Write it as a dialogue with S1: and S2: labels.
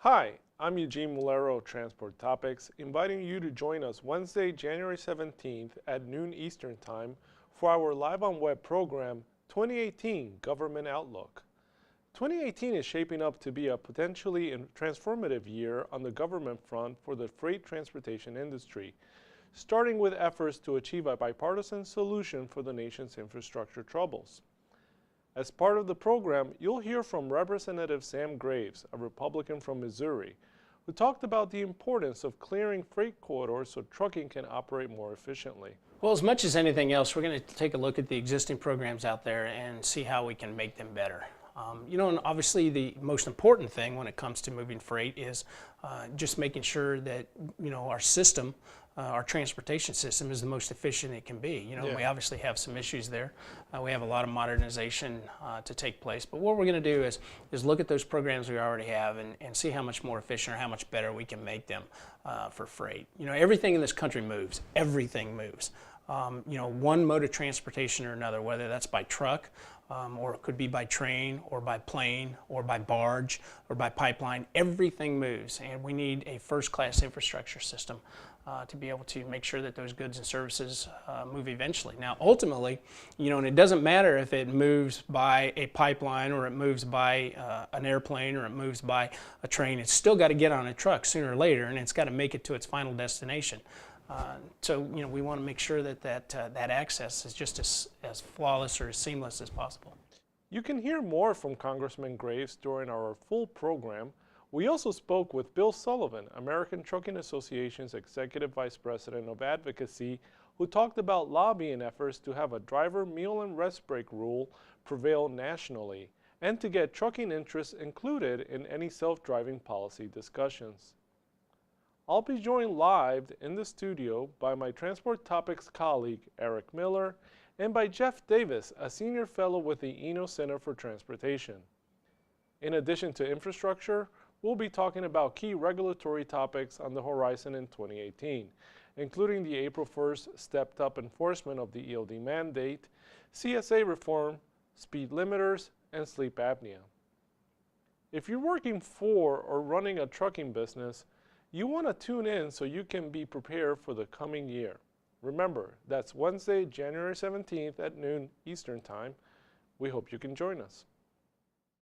S1: Hi, I'm Eugene Mulero of Transport Topics, inviting you to join us Wednesday, January 17th at noon Eastern Time for our Live on Web program, 2018 Government Outlook. 2018 is shaping up to be a potentially transformative year on the government front for the freight transportation industry, starting with efforts to achieve a bipartisan solution for the nation's infrastructure troubles. As part of the program, you'll hear from Representative Sam Graves, a Republican from Missouri, who talked about the importance of clearing freight corridors so trucking can operate more efficiently.
S2: Well, as much as anything else, we're going to take a look at the existing programs out there and see how we can make them better. And obviously the most important thing when it comes to moving freight is just making sure that, our system, our transportation system is the most efficient it can be. We obviously have some issues there. We have a lot of modernization to take place. But what we're going to do is look at those programs we already have and see how much more efficient or how much better we can make them for freight. Everything in this country moves. Everything moves. One mode of transportation or another, whether that's by truck, or it could be by train, or by plane, or by barge, or by pipeline. Everything moves, and we need a first-class infrastructure system to be able to make sure that those goods and services move eventually. Now, ultimately, and it doesn't matter if it moves by a pipeline, or it moves by an airplane, or it moves by a train. It's still got to get on a truck sooner or later, and it's got to make it to its final destination. So we want to make sure that access is just as flawless or as seamless as possible.
S1: You can hear more from Congressman Graves during our full program. We also spoke with Bill Sullivan, American Trucking Association's Executive Vice President of Advocacy, who talked about lobbying efforts to have a driver meal and rest break rule prevail nationally, and to get trucking interests included in any self-driving policy discussions. I'll be joined live in the studio by my Transport Topics colleague, Eric Miller, and by Jeff Davis, a senior fellow with the Eno Center for Transportation. In addition to infrastructure, we'll be talking about key regulatory topics on the horizon in 2018, including the April 1st stepped-up enforcement of the ELD mandate, CSA reform, speed limiters, and sleep apnea. If you're working for or running a trucking business, you want to tune in so you can be prepared for the coming year. Remember, that's Wednesday, January 17th at noon Eastern Time. We hope you can join us.